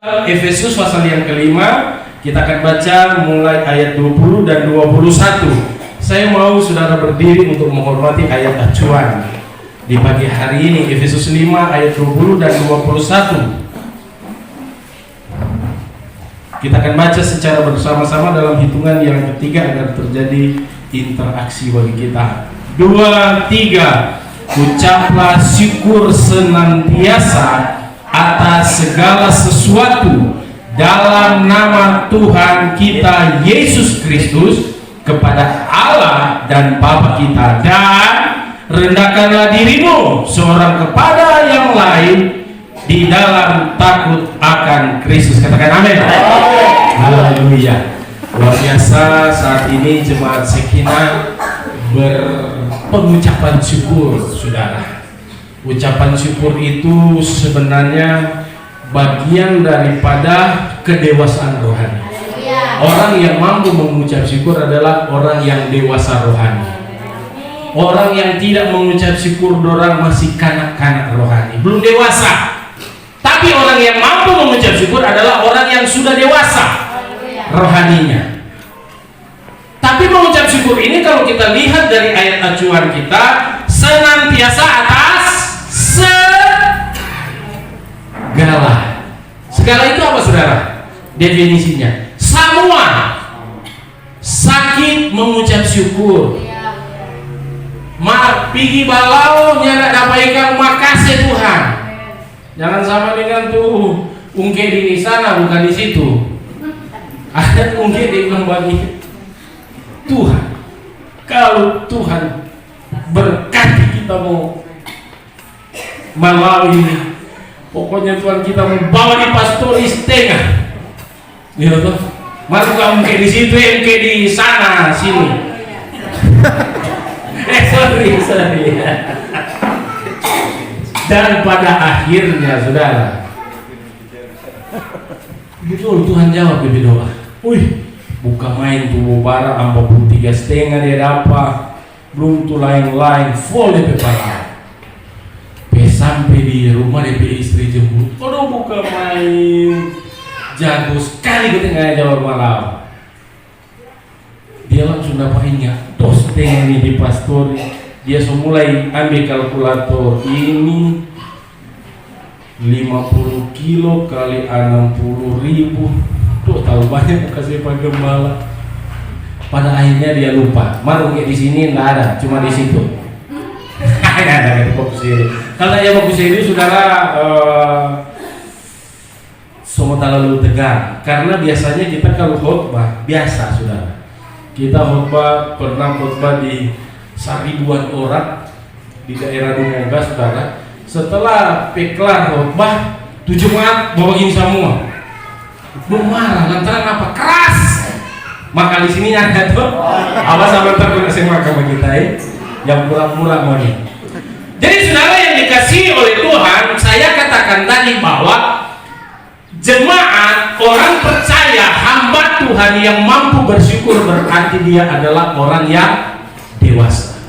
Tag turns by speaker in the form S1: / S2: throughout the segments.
S1: Efesus pasal yang kelima, kita akan baca mulai ayat 20 dan 21. Saya mau saudara berdiri untuk menghormati ayat acuan di pagi hari ini. Efesus 5 ayat 20 dan 21. Kita akan baca secara bersama-sama dalam hitungan yang ketiga agar terjadi interaksi bagi kita. 2, 3. Ucaplah syukur senantiasa atas segala sesuatu dalam nama Tuhan kita Yesus Kristus kepada Allah dan Bapa kita, dan rendahkanlah dirimu seorang kepada yang lain di dalam takut akan Kristus. Katakan amin. Haleluya. Luar biasa, saat ini jemaat Sekinah berpengucapan syukur, saudara. Ucapan syukur itu sebenarnya bagian daripada kedewasaan rohani. Orang yang mampu mengucap syukur adalah orang yang dewasa rohani. Orang yang tidak mengucap syukur, orang masih kanak-kanak rohani, belum dewasa. Tapi orang yang mampu mengucap syukur adalah orang yang sudah dewasa rohaninya. Tapi mengucap syukur ini kalau kita lihat dari ayat acuan kita, senantiasa atas segala. Segala itu apa, saudara? Definisinya semua. Sakit mengucap syukur. Pigi balau nyana dapaikan makasih Tuhan. Jangan sama dengan tuh ungke di sana, bukan di situ. Ada ungke di bagi Tuhan. Kalau Tuhan berkati kita mau melalui ini, pokoknya Tuhan kita membawa di pastoris tengah, gitu tuh. Mari kamu ke di situ, ke di sana, sini. sorry. Dan pada akhirnya, saudara, betul Tuhan jawab di doa. Wih, buka main tuh bara 43,5 dia dapat, belum tuh lain-lain, full de pepaya. Sampai di rumah DP istri jemput, aduh buka main, jago sekali ketika jawab malam. Dia langsung dapatnya dos ini di pastor. Dia mulai ambil kalkulator, ini 50 kilo kali 60.000, tuh tahu banyak kasih Pak Gembala. Pada akhirnya dia lupa, malu kayak di sini nggak ada, cuma di situ. Ada fokus ini. Kalau yang fokus ini, saudara, semua terlalu tegar. Karena biasanya kita kalau khotbah biasa, saudara, kita khotbah pernah khotbah di seribuan orang di daerah Dumoga, saudara. Setelah peklar khotbah, tujuh jemaat bawa gini semua. Belum marah, lantaran apa? Keras. Maka di sini ada tuh, apa sama terkena semua sama kita yang pura-pura mau nih. Jadi saudara yang dikasihi oleh Tuhan, saya katakan tadi bahwa jemaat, orang percaya, hamba Tuhan yang mampu bersyukur berarti dia adalah orang yang dewasa.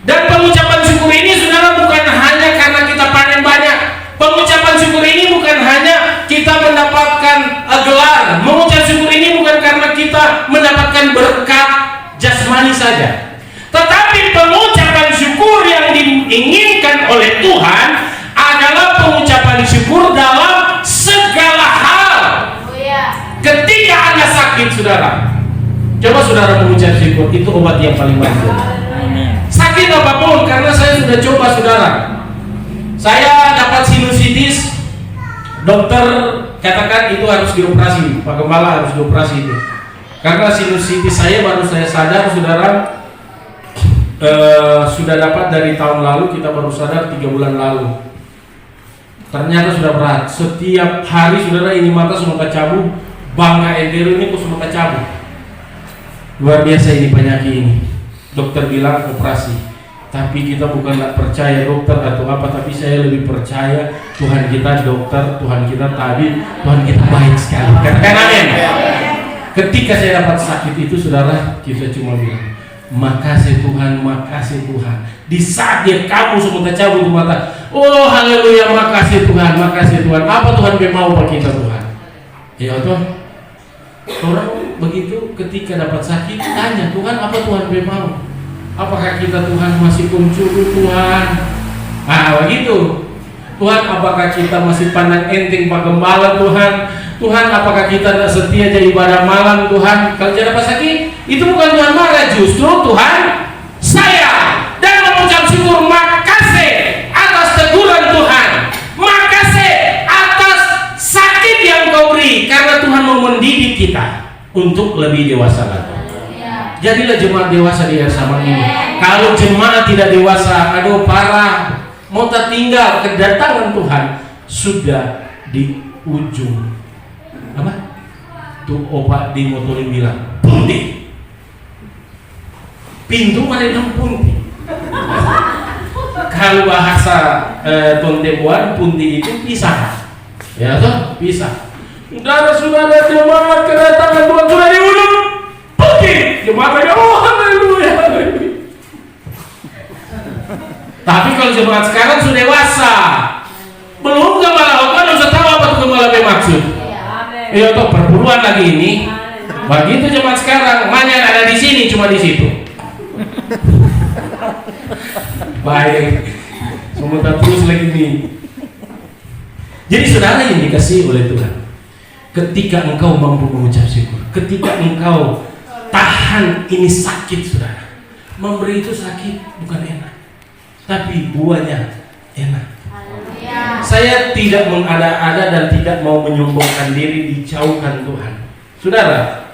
S1: Dan pengucapan syukur ini, saudara, bukan hanya karena kita panen banyak. Pengucapan syukur ini bukan hanya kita mendapatkan gelar. Mengucap syukur ini bukan karena kita mendapatkan berkat jasmani saja. Tetapi pengucapan syukur yang diinginkan oleh Tuhan adalah pengucapan syukur dalam segala hal. Ketika Anda sakit, saudara, coba saudara mengucap syukur, itu obat yang paling manjur. Sakit apapun, karena saya sudah coba, saudara. Saya dapat sinusitis, dokter katakan itu harus dioperasi, Pak Gembala harus dioperasi itu. Karena sinusitis saya baru saya sadar, saudara, sudah dapat dari tahun lalu, kita baru sadar 3 bulan lalu. Ternyata sudah berat. Setiap hari, saudara, ini mata semua kecabut, bangga endero ini kok semua kecabut. Luar biasa ini penyakit ini. Dokter bilang operasi, tapi kita bukan tak percaya dokter atau apa, tapi saya lebih percaya Tuhan kita dokter, Tuhan kita tabib, Tuhan kita baik sekali. Katakan amin. Ketika saya dapat sakit itu, saudara, kita cuma bilang, Makasih Tuhan, makasih Tuhan. Di saat dia kamu semua tercabut mata, oh haleluya, makasih Tuhan, makasih Tuhan. Apa Tuhan mau bagi kita Tuhan? Ya Tuhan. Orang begitu ketika dapat sakit tanya Tuhan, apa Tuhan mau? Apakah kita Tuhan masih kuncuru Tuhan? Begitu. Tuhan, apakah kita masih pandang enteng Pak Gembala Tuhan? Tuhan, apakah kita tidak setia jadi ibadah malam Tuhan? Kalau tidak dapat sakit, itu bukan Tuhan marah, justru Tuhan saya dan mengucap syukur, makasih atas teguran Tuhan, makasih atas sakit yang Kau beri, karena Tuhan mau mendidik kita untuk lebih dewasa lagi. Jadilah jemaat dewasa di era zaman ini. Kalau jemaat tidak dewasa, aduh parah, mau tertinggal. Kedatangan Tuhan sudah di ujung. Apa? Tuh opak di motorin bilang, punti. Pintu mana yang punti? Kalau bahasa kontemporer, punti itu pisah. Ya toh, pisah. Saudara-saudara, jemaat kedatangan Tuhan sudah di ujung. Punti. Jemaat lagi, oh haleluya. Tapi kalau jemaat sekarang sudah dewasa, belum gembala, kan sudah tahu apa tuh gembala bermaksud. Iya toh, perpuluhan lagi ini. Begitu jemaat sekarang, mana yang ada di sini cuma di situ. Baik, semoga terus lagi nih. Jadi saudara yang dikasihi oleh Tuhan, ketika engkau mampu mengucap syukur, ketika engkau tahan ini sakit saudara, memberi itu sakit bukan enak, tapi buahnya enak. Saya tidak mengada-ada dan tidak mau menyombongkan diri, dijauhkan Tuhan. Saudara,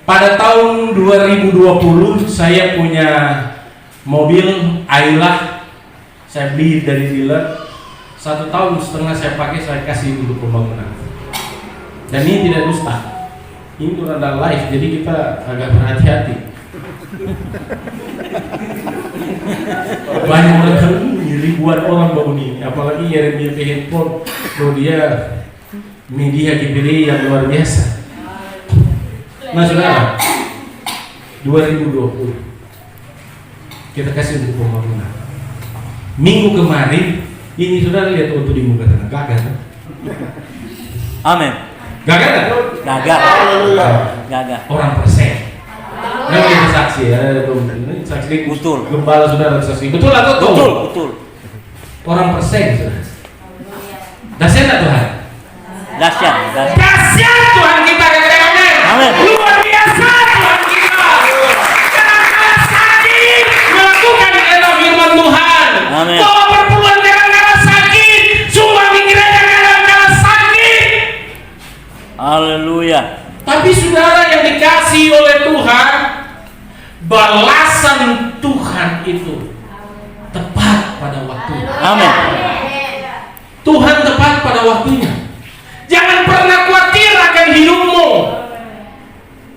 S1: pada tahun 2020 saya punya mobil Ayla, saya beli dari dealer. 1,5 tahun saya pakai, saya kasih untuk pembangunan. Dan ini tidak dusta, ini ada live, jadi kita agak berhati-hati. Banyak orang, ribuan orang baru ini, apalagi Yeremia ke handphone, dia media GPD yang luar biasa. Nah saudara, 2020 kita kasih untuk pembangunan. Minggu kemarin ini saudara lihat waktu di muka tanah gagal.
S2: Amin.
S1: Gagal kan?
S2: Gagal. Gagal.
S1: Orang persen. Nah, kita saksi ya, saksi
S2: betul.
S1: Gembala saudara saksi. Betul atau betul?
S2: Betul, betul.
S1: Orang persen saudara. Dahsyat tak Tuhan?
S2: Dahsyat, dahsyat.
S1: Dahsyat Tuhan kita, katakan
S2: Amin.
S1: Luar biasa Tuhan kita. Karena sakit melakukan enak firman Tuhan.
S2: Amin.
S1: Bawa perpuluhan kadang-kadang sakit, sumbang di gereja kadang-kadang sakit.
S2: Haleluya.
S1: Tapi saudara yang dikasih oleh Tuhan, balasan Tuhan itu tepat pada waktunya.
S2: Amin.
S1: Tuhan tepat pada waktunya. Jangan pernah khawatir akan hidupmu.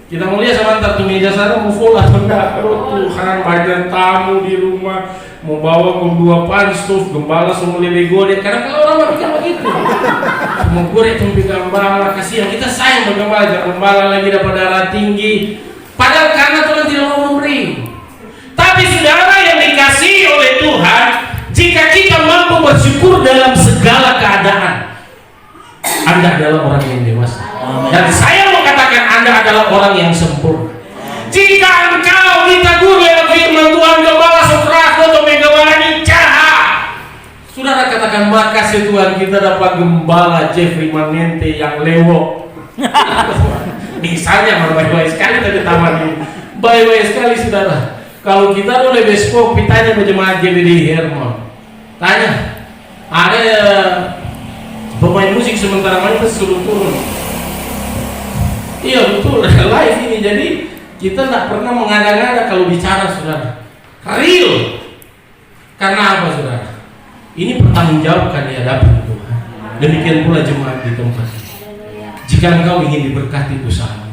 S1: Kita mau lihat sebentar tuh meja sana mau full atau enggak. Oh Tuhan, banyak tamu di rumah, mau bawa dua panstuf, gembala semua lebih gede. Karena kalau orang berpikir begitu, mau goreng tumpi gembala, kasihan. Kita sayang bergembala, jangan gembala lagi dapat darah tinggi. Padahal karena Tuhan tidak mau memberi. Tapi saudara yang dikasihi oleh Tuhan, jika kita mampu bersyukur dalam segala keadaan, Anda adalah orang yang dewasa. Dan saya mau katakan Anda adalah orang yang sempurna. Jika engkau ditegur oleh firman Tuhan, gembala sokrako atau megawani caha, saudara katakan makasih Tuhan, kita dapat gembala Jeffrey Manente yang lewo. Misalnya baik-baik sekali tadi taman ini, baik-baik sekali saudara. Kalau kita oleh besok pitanya berjemaat GBD Hermon, tanya ada pemain musik sementara main suruh turun. Iya betul, live ini. Jadi kita tidak pernah mengada-ngada kalau bicara saudara. Real. Karena apa saudara? Ini pertanggungjawabkan di hadapan Tuhan. Demikian pula jemaat di tempat. Jika engkau ingin diberkati usahamu,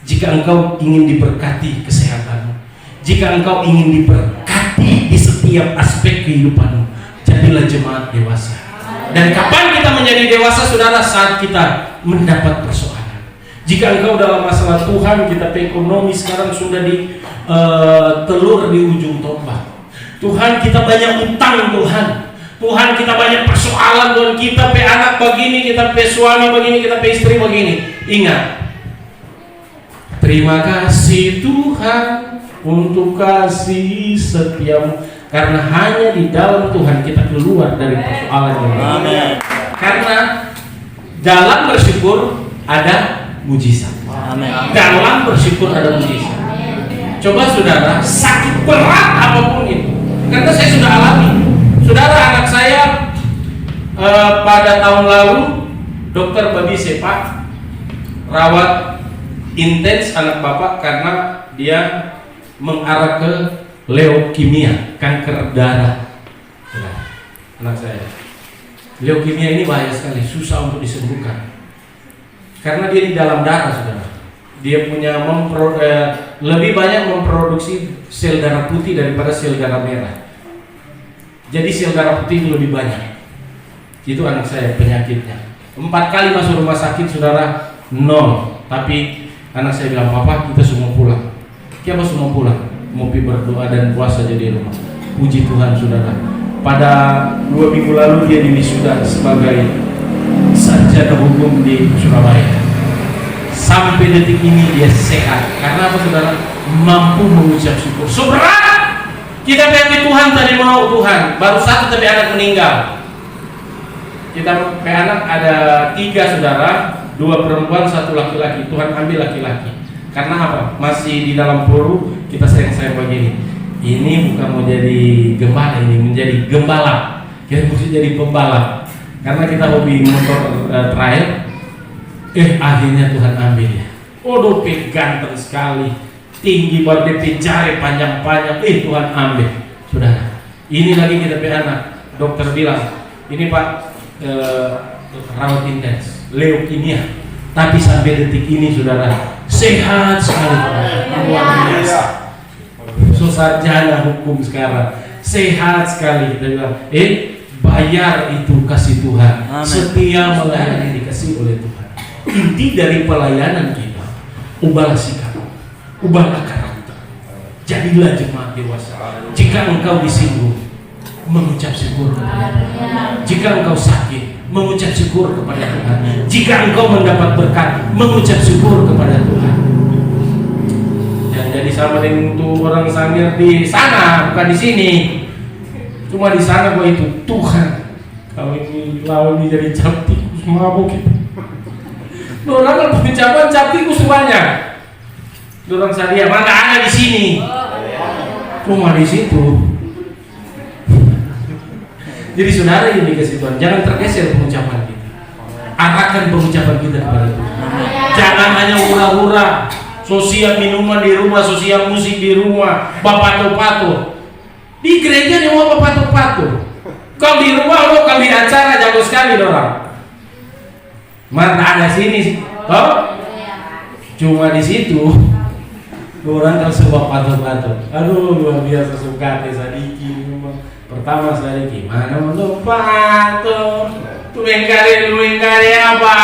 S1: jika engkau ingin diberkati kesehatanmu, jika engkau ingin diberkati di setiap aspek kehidupanmu, jadilah jemaat dewasa. Dan kapan kita menjadi dewasa saudara? Saat kita mendapat persoalan. Jika engkau dalam masalah Tuhan, kita ekonomi sekarang sudah di telur di ujung tombak. Tuhan, kita banyak utang Tuhan. Tuhan, kita banyak persoalan Tuhan. Kita pe anak begini, kita pe suami begini, kita pe istri begini. Ingat, terima kasih Tuhan untuk kasih setiamu, karena hanya di dalam Tuhan kita keluar dari persoalan ini.
S2: Amin.
S1: Karena dalam bersyukur ada mujizat.
S2: Amin.
S1: Dalam bersyukur ada mujizat. Coba saudara, sakit berat apapun itu, karena saya sudah alami. Saudara, anak saya pada tahun lalu dokter babi sepak rawat intens anak bapak karena dia mengarah ke leukemia, kanker darah. Anak saya, leukemia ini bahaya sekali, susah untuk disembuhkan karena dia di dalam darah, saudara. Dia punya lebih banyak memproduksi sel darah putih daripada sel darah merah. Jadi sel darah putih itu lebih banyak. Itu anak saya penyakitnya. 4 kali masuk rumah sakit, saudara, 0. Tapi anak saya bilang, papa, kita semua pulang. Kita semua pulang, mau pergi berdoa dan puasa aja di rumah. Puji Tuhan, saudara. Pada 2 minggu lalu dia diwisuda sebagai sarjana hukum di Surabaya. Sampai detik ini dia sehat. Karena apa, saudara? Mampu mengucap syukur. Seberat kita pengen Tuhan tadi mau Tuhan. Baru 1 tapi anak meninggal. Kita pengen anak ada 3, saudara. 2 perempuan, 1 laki-laki. Tuhan ambil laki-laki. Karena apa? Masih di dalam puru. Kita sayang begini. Ini bukan mau jadi gembala, ini menjadi gembala. Kita mesti jadi pembalap. Karena kita hobi motor trail. Akhirnya Tuhan ambil ya. Dope ganteng sekali, tinggi, baru DP jari panjang-panjang. Tuhan ambil. Saudara, ini lagi kita pe anak. Dokter bilang, ini Pak rawat intens, leukemia. Tapi sampai detik ini, saudara, sehat sekali. Luar biasa. Sarjana hukum sekarang, sehat sekali. Kita bilang, bayar itu kasih Tuhan.
S2: Amen.
S1: Setia melayani dikasih oleh Tuhan. Inti dari pelayanan kita, ubahlah sikap, ubahlah karakter, jadilah jemaat dewasa. Jika engkau disinggung, mengucap syukur kepada Tuhan. Jika engkau sakit, mengucap syukur kepada Tuhan. Jika engkau mendapat berkat, mengucap syukur kepada Tuhan. Dan jadi sama dengan tuh orang Sangir di sana, bukan di sini. Cuma di sana gua itu Tuhan. Kalau ini lawan jadi cap tikus, mabuk gitu. Orang kalau pengucapan cap tikus banyak. Orang Sadia mana ada di sini. Cuma di situ. Jadi saudara ini dikasih Tuhan, jangan tergeser pengucapan kita. Arahkan pengucapan kita kepada Tuhan. Jangan hanya hura-hura, sosial minuman di rumah, sosial musik di rumah, bapato-pato. Di gereja dia mau bapato-pato. Kalau di rumah lo, kalau di acara jago sekali orang. Mana ada sini, toh? Cuma di situ. Orang kalau sebab pato-pato. Aduh, luar biasa suka Sadiki. Pertama saya gimana untuk pato? Lu engkari apa?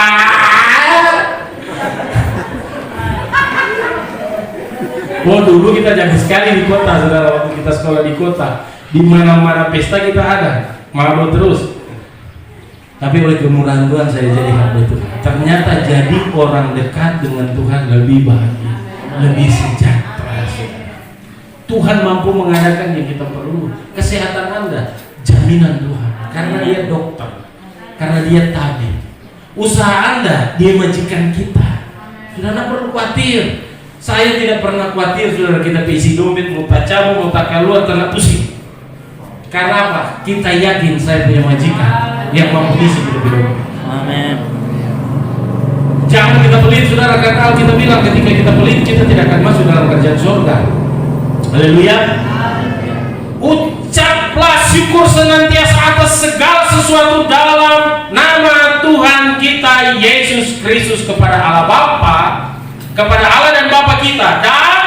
S1: Dulu kita jago sekali di kota, saudara. Waktu kita sekolah di kota, di mana-mana pesta kita ada, mabuk terus. Tapi oleh kemurahan Tuhan saya jadi hamba Tuhan. Ternyata jadi orang dekat dengan Tuhan lebih bahagia, lebih sejahtera. Tuhan mampu mengadakan yang kita perlu. Kesehatan Anda, jaminan Tuhan. Karena dia dokter, karena dia tabib. Usaha Anda, dia majikan kita. Sudah tidak perlu khawatir. Saya tidak pernah khawatir, saudara, kita isi dompet, mau tak cabut, mau tak keluar, tak pusing. Karena apa? Kita yakin saya punya majikan yang mampu isi hidup.
S2: Amin.
S1: Jangan kita pelit, saudara. Kata kita bilang ketika kita pelit, kita tidak akan masuk dalam kerajaan surga. Haleluya. Ucaplah syukur senantiasa atas segala sesuatu dalam nama Tuhan kita Yesus Kristus kepada Allah Bapa, kepada Allah dan Bapa kita, dan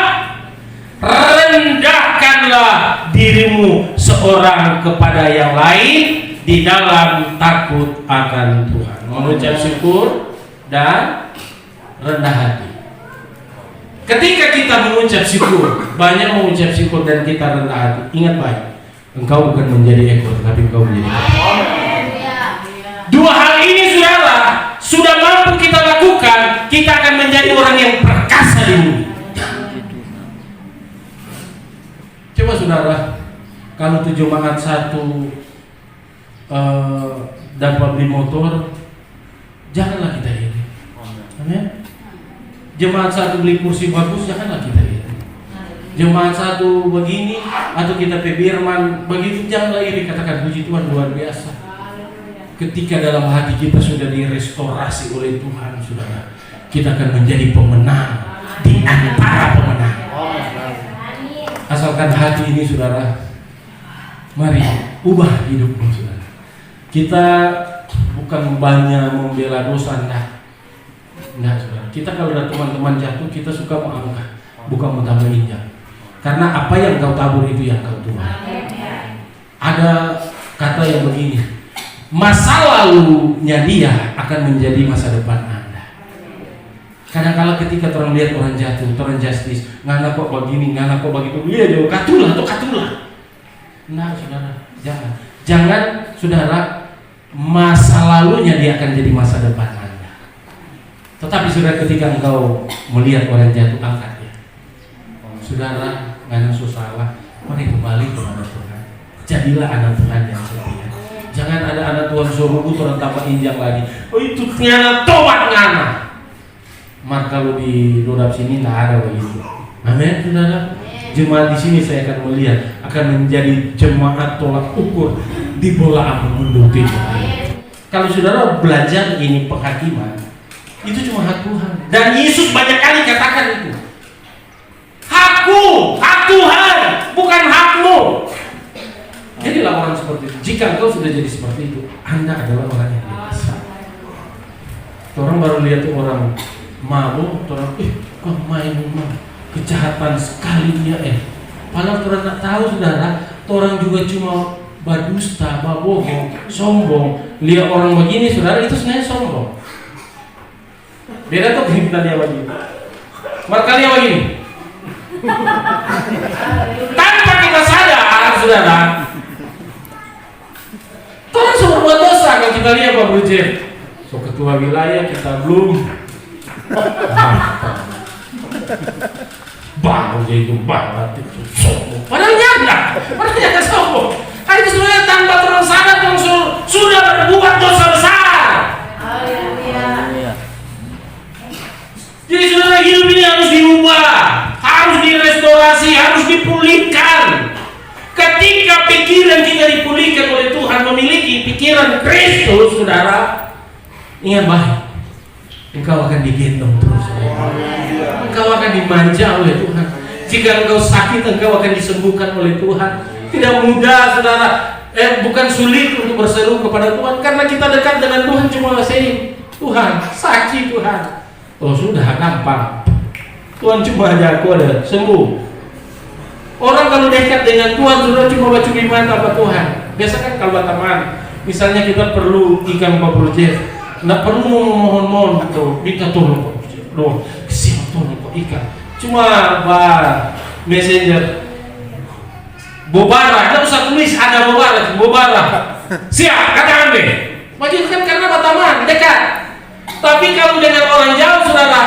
S1: rendahkanlah dirimu seorang kepada yang lain di dalam takut akan Tuhan. Mengucap syukur dan rendah hati. Ketika kita mengucap syukur, banyak mengucap syukur dan kita rendah hati, ingat baik, engkau bukan menjadi ekor, tapi engkau menjadi kepala. Dua hal ini saudara, sudah mampu kita lakukan, kita akan menjadi orang yang perkasa di bumi. Coba saudara, kalau tuh jemaat satu dapat beli motor, janganlah kita iri. Amin. Jemaat satu beli kursi bagus, janganlah kita iri. Jemaat satu begini atau kita pebirman begitu, janganlah iri. Katakan puji Tuhan, luar biasa. Ketika dalam hati kita sudah direstorasi oleh Tuhan, saudara, kita akan menjadi pemenang di antara pemenang. Asalkan hati ini, saudara, mari ubah hidupmu, saudara. Kita bukan banyak membela dosa, enggak, saudara. Kita kalau ada teman-teman jatuh, kita suka mengangkat, bukan mentambah injak. Karena apa yang kau tabur itu yang kau tuai. Ada kata yang begini, masa lalunya dia akan menjadi masa depan Anda. Kadang-kala ketika orang lihat orang jatuh, orang justice, ngana kok begini, ngana kok begitu, dia jauh katulah atau katulah. Nah, saudara, jangan, saudara, masa lalunya dia akan jadi masa depan Anda. Tetapi saudara, ketika engkau melihat orang jatuh, angkat dia. Saudara, ngana susah, mari kembali kepada Tuhan. Jadilah anak Tuhan yang setia. Jangan ada anak Tuhan suruh orang tambah injak lagi. Oh itu ngana tobat ngana. Maka kalau di Lodap sini nggak ada begitu. Amin, saudara. Jemaat di sini saya akan melihat akan menjadi jemaat tolak ukur di bola api mundur timur. Kalau saudara belajar ini penghakiman, itu cuma hak Tuhan. Dan Yesus banyak kali katakan itu. Hakku, hak Tuhan, bukan hakmu. Jadilah orang seperti itu. Jika engkau sudah jadi seperti itu, Anda adalah orang yang dewasa. Orang baru lihat orang mabuk, orang kok main rumah, kejahatan sekali dia Padahal orang tak tahu, saudara, orang juga cuma berdusta, berbohong, sombong. Lihat orang begini, saudara, itu sebenarnya sombong. Beda tuh kita lihat begini. Maka lihat begini. Tanpa kita sadar, saudara, orang semua buat dosa. Kalau kita lihat Pak Brujir, so ketua wilayah kita belum baru jadi banget itu sombong. Padahal nyata sombong. Itu sebenarnya tanpa terang sadar sudah berbuat dosa besar. Jadi saudara, hidup ini harus diubah, harus direstorasi, harus dipulihkan. Ketika pikiran kita dipulihkan oleh Tuhan, memiliki pikiran Kristus, saudara, ingat baik, engkau akan digendong terus. Engkau akan dimanja oleh Tuhan. Jika engkau sakit, engkau akan disembuhkan oleh Tuhan. Tidak mudah, saudara. Bukan sulit untuk berseru kepada Tuhan, karena kita dekat dengan Tuhan cuma say, Tuhan, sakit Tuhan. Oh sudah gampang. Tuhan cuma aja aku ada sembuh. Orang kalau dekat dengan Tuhan sudah cuma baca iman apa Tuhan. Biasa kan kalau teman, misalnya kita perlu ikan Pak Brujir, nggak perlu mohon-mohon atau minta tolong loh, siapa tolong kok ikan. Cuma messenger Bobara, nggak usah tulis ada Bobara. Siap, katakan deh. Maju kan karena teman dekat. Tapi kalau dengan orang jauh, saudara,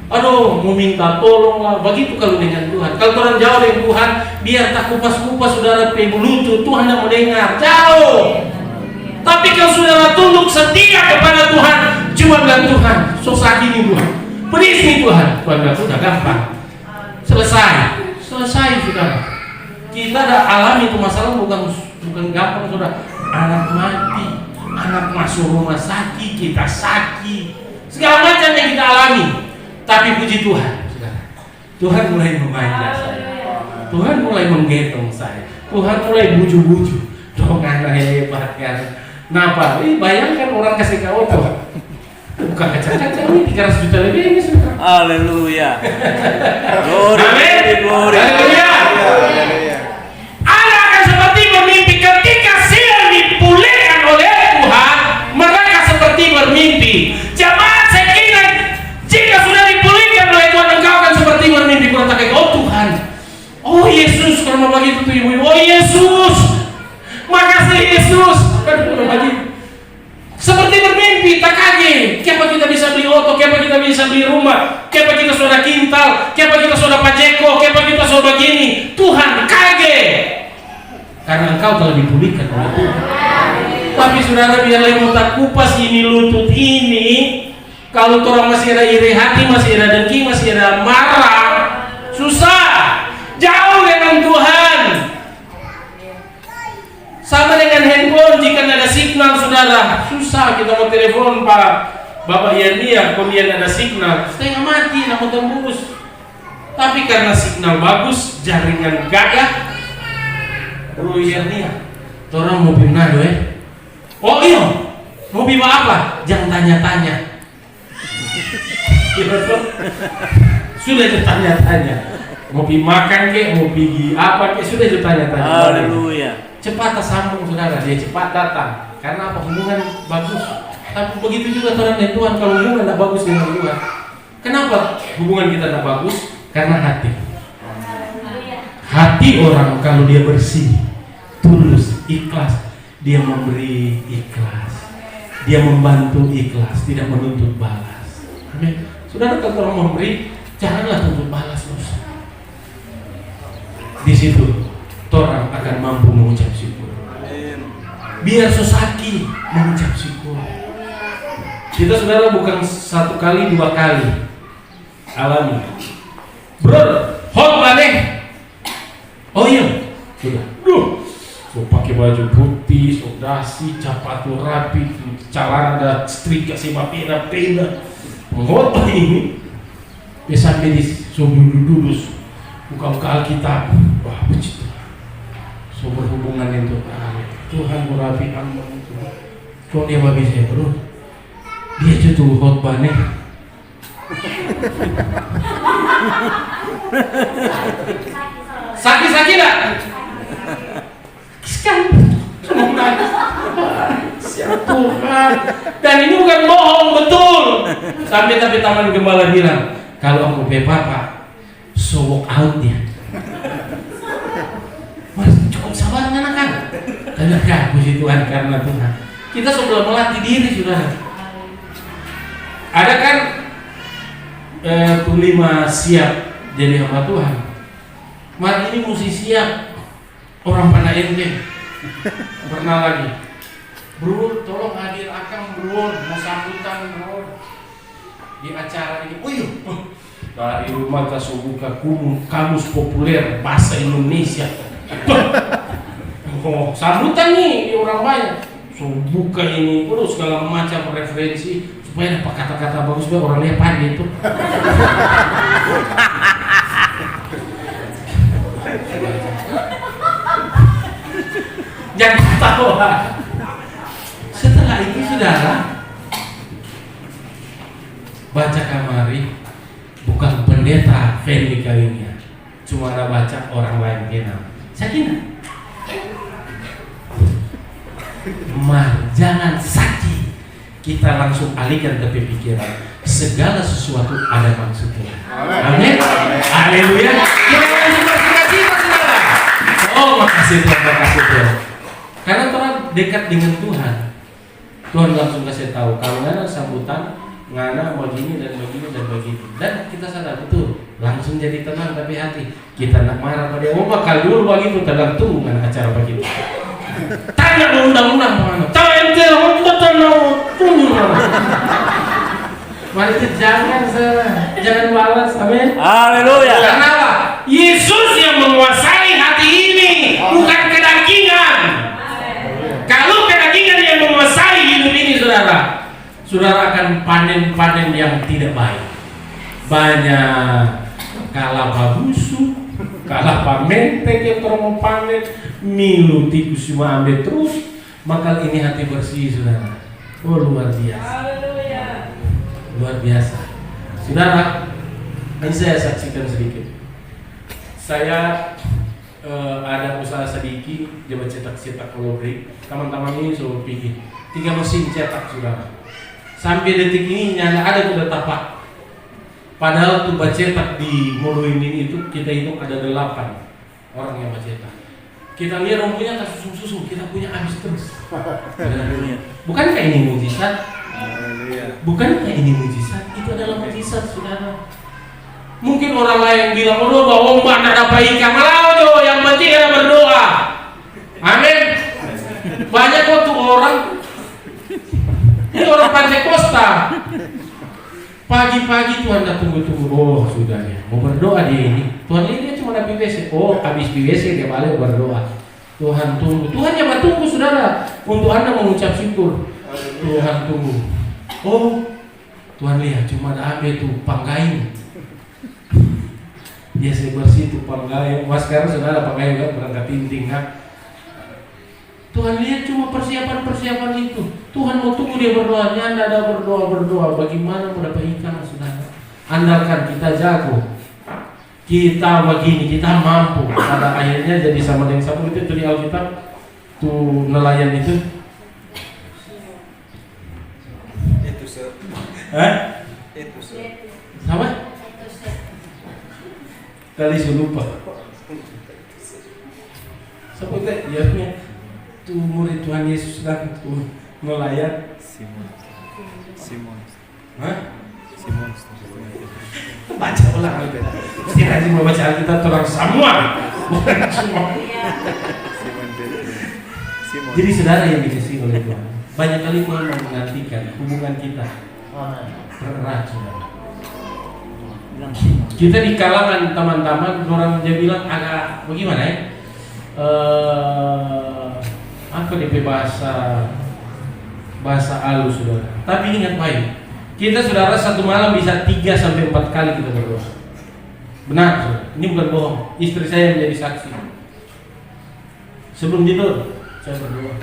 S1: aduh, mau minta tolong lah. Begitu kalau dengan Tuhan. Kalau orang jauh dengan Tuhan, biar tak kupas-kupas, saudara, lutut, Tuhan yang mendengar. Jauh. Tapi kalau saudara tunduk setia kepada Tuhan, cuma bilang Tuhan, susah ini Tuhan, please nih Tuhan. Tuhan bilang sudah gampang. Selesai, saudara. Kita ada alami itu masalah bukan gampang, saudara. Anak mati, anak masuk rumah sakit, kita sakit, segala macam yang kita alami. Tapi puji Tuhan, saudara, Tuhan mulai memanja saya, Tuhan mulai menggendong saya, Tuhan mulai buju-buju. Dong anak hebat kan. Kenapa? Bayangkan orang kasih kau tuh, bukan kaca-kaca ini 300 juta lebih ini saudara.
S2: Haleluya.
S1: Amin. Haleluya. Anak akan seperti bermimpi ketika siang dipulihkan oleh Tuhan, mereka seperti bermimpi. Jemaat saya kira jika bisa beli rumah, kenapa kita sudah kintal, kenapa kita sudah pajeko, kenapa kita sudah begini. Tuhan kaget karena engkau telah dipulihkan oleh Tuhan. Tapi saudara, biarlah mau tak kupas ini lutut ini. Kalau orang masih ada iri hati, masih ada dengki, masih ada marah, susah. Jauh dengan Tuhan. Sama dengan handphone, jika ada signal saudara, susah kita mau telepon Pak Bapak Yandia, kemudian ada signal, setengah mati, nak tembus. Tapi karena signal bagus, jaringan gagah, Bro Yandia, orang mau pindah oh iya, mau biwa apa? Jangan tanya-tanya. Sudah ditanya-tanya. Mau pergi makan kek, mau pergi apa kek, sudah ditanya-tanya.
S2: Haleluya.
S1: Cepat tersambung saudara, dia cepat datang. Karena apa? Hubungan bagus. Tapi begitu juga orang dengan Tuhan, kalau hubungan tidak bagus dengan Tuhan. Kenapa hubungan kita tidak bagus? Karena hati. Hati orang kalau dia bersih, tulus, ikhlas, dia memberi ikhlas, dia membantu ikhlas, tidak menuntut balas. Amin. Saudara, kalau orang memberi, janganlah tuntut balas terus. Di situ orang akan mampu mengucap syukur. Biar sesaki mengucap syukur. Kita saudara bukan satu kali, dua kali alami. Bro, hot maneh. Oh iya, sudah. So pakai baju putih, so dasi, capatul rapi, celana ada setrika sima pena. Menghotbah ini, sampai di dulu buka Alkitab. Wah, begitu. So berhubungan itu Tuhan murapi amba itu. Kok dia babi saya bro? Dia jatuh khotbah nih. Sakit tak? Sekarang semua nangis. Siapa Tuhan? Dan ini bukan bohong, betul. Sampai tapi taman gembala bilang, kalau aku be papa, so walk out dia. Mas cukup sabar kan? Karena puji Tuhan karena Tuhan. Kita sudah melatih diri sudah. Ada kan tulima siap jadi hamba Tuhan. Mari ini mesti siap. Orang pada ente pernah lagi. Bro, tolong hadir akang bro, mau sambutan bro di acara ini. Oh iya, dari rumah ke buka kamus populer bahasa Indonesia. Oh, sambutan nih orang banyak. So buka ini terus segala macam referensi supaya dapat kata-kata bagus biar orang lihat pagi itu. Jangan ketawa. Setelah itu saudara baca kamari bukan pendeta Fendi kalinya, cuma ada baca orang lain kenal. Sakinah. Jangan sakit. Kita langsung alihkan ke pikiran. Segala sesuatu ada maksudnya. Amin. Haleluya. Oh, makasih Tuhan, makasih Tuhan. Karena orang dekat dengan Tuhan. Tuhan langsung kasih tahu kalau ngana sambutan, ngana begini dan begini dan begitu. Dan kita sadar betul, langsung jadi tenang tapi hati. Kita nak marah pada dia. Oh, bakal dulu begitu tergantung dengan acara begitu. Tanya undang-undang mana? Tanya tunggu. Mari itu jangan balas, amin.
S2: Haleluya.
S1: Kenapa? Yesus yang menguasai hati ini, bukan kedagingan. Kalau kedagingan yang menguasai hidup ini, saudara akan panen yang tidak baik. Banyak kalah babusuk, kalah pamentek yang mau panen, milu tikus cuma ambil terus. Maka ini hati bersih, saudara. Oh, luar biasa. Luar biasa. Saudara, ini saya saksikan sedikit. Saya ada usaha sedikit, dia cetak kolobrik. Teman-teman ini suruh pikir 3 mesin cetak, saudara. Sampai detik ini nyala ada sudah tapak. Padahal tuh cetak di Moluin ini itu kita hitung ada 8 orang yang cetak. Kita lihat orang punya susu, kita punya habis terus. Bukankah ini mujizat? Bukankah ini mujizat? Itu adalah mujizat, saudara. Mungkin orang lain bilang, oh bahwa mbak nak dapat ikan, malah jo, yang penting adalah berdoa. Amin. Banyak waktu orang, ini orang Pantekosta. Pagi-pagi Tuhan dah tunggu-tunggu. Oh sudah ya, mau berdoa dia ini. Tuhan ini dia cuma habis BWC. Oh habis BWC dia balik berdoa. Tuhan tunggu. Tuhan yang tunggu, saudara, untuk Anda mengucap syukur. Tuhan tunggu. Oh Tuhan lihat cuma ada ambil tuh panggain. Dia saya bersih tuh panggain. Mas sekarang saudara panggain kan berangkat tinting kan. Tuhan lihat cuma persiapan itu. Tuhan mau tunggu dia berdoa. Anda ada berdoa. Bagaimana mau dapat ikan, saudara? Andalkan kita jago. Kita begini, kita mampu. Pada akhirnya jadi sama dengan sapu itu di Alkitab. Tuh nelayan itu.
S3: Itu sir.
S1: Hah?
S3: Itu sir.
S1: Sama? Kali saya lupa. Sapu itu ya tuh murid Tuhan Yesus dan tuh nelayan.
S3: Simon.
S1: Hah?
S3: Simon.
S1: Baca ulang Alkitab. Mesti rajin membaca Alkitab orang semua, bukan semua.
S3: Simon.
S1: Jadi saudara yang dikasihi oleh Tuhan, banyak kali Tuhan menantikan hubungan kita erat, saudara. Kita di kalangan teman-teman, orang dia bilang agak bagaimana ya? Apa DP bahasa halus, saudara. Tapi ingat baik, kita saudara satu malam bisa 3-4 kali kita berdoa. Benar, saudara. Ini bukan bohong. Istri saya menjadi saksi. Sebelum tidur saya berdoa.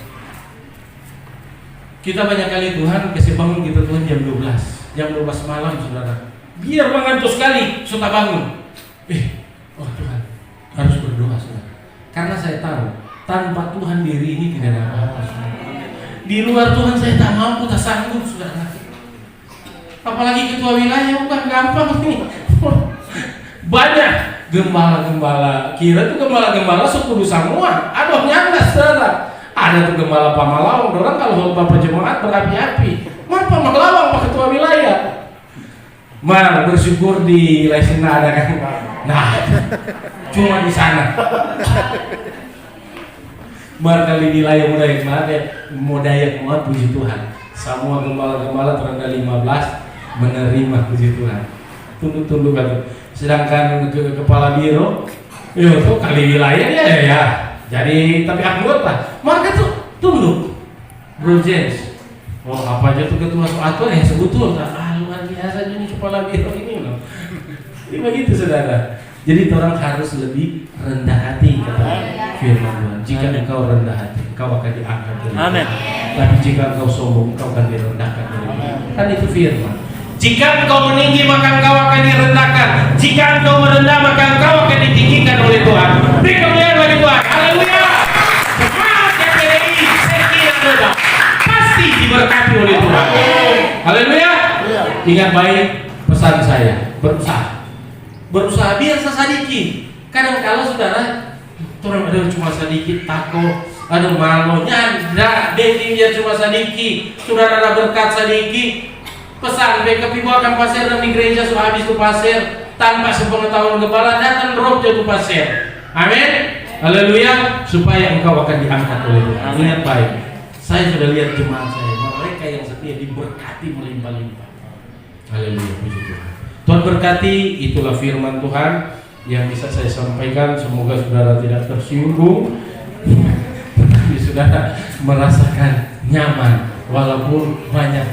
S1: Kita banyak kali Tuhan kasih bangun kita Tuhan jam 12 malam, saudara. Biar mengantuk sekali, suka bangun. Oh Tuhan, harus berdoa, saudara. Karena saya tahu tanpa Tuhan diri ini tidak ada apa-apa, saudara. Di luar Tuhan saya tak mampu, tak sanggup, saudara. Apalagi ketua wilayah bukan gampang nih. Banyak gembala-gembala. Kira tuh gembala-gembala 10 semua. Aduh nyangga, saudara. Ada tuh gembala Pamalawang. Orang kalau bapak jemaat berapi-api. Mana Pamalawang pak ketua wilayah? Mana bersyukur di Lesina ada kan? Nah, cuma di sana. Kali di wilayah Mudayak Melate, Mudayak Muat, puji Tuhan. Semua gembala-gembala terangga 15 menerima, puji Tuhan. Tunduk-tunduk kan. Sedangkan kepala biro, itu kali wilayahnya ya. Jadi tapi anggota, mereka tuh tunduk. Bro James. Oh apa aja tuh ketua suatu yang sebutul. Luar biasa ini kepala biro ini loh. Ini begitu, saudara. Jadi orang harus lebih rendah hati kata firman Tuhan. Jika engkau rendah hati, engkau akan diangkat dari
S2: Amin.
S1: Tapi jika engkau sombong, engkau akan direndahkan dari Kan itu firman. Jika engkau meninggi, maka engkau akan direndahkan. Jika engkau merendah, maka engkau akan ditinggikan oleh Tuhan. Beri kemuliaan bagi Tuhan. Haleluya. Semangat GPDI, sekian saudara. Pasti diberkati oleh Tuhan. Haleluya. Ingat baik pesan saya, berusaha biasa sedikit. Kadang-kala saudara, orang ada cuma sedikit takut, ada malunya, ada dia cuma sedikit, saudara ada berkat sedikit. Pesan BKP akan pasir dan di gereja sudah habis itu pasir tanpa sepengetahuan kepala datang drop jatuh pasir. Amin. Haleluya. Supaya engkau akan diangkat oleh Tuhan. Ingat baik, saya sudah lihat jemaat saya, mereka yang setia diberkati melimpah-limpah. Haleluya, puji Tuhan. Tuhan berkati, itulah firman Tuhan yang bisa saya sampaikan. Semoga saudara tidak tersinggung, tapi saudara merasakan nyaman walaupun banyak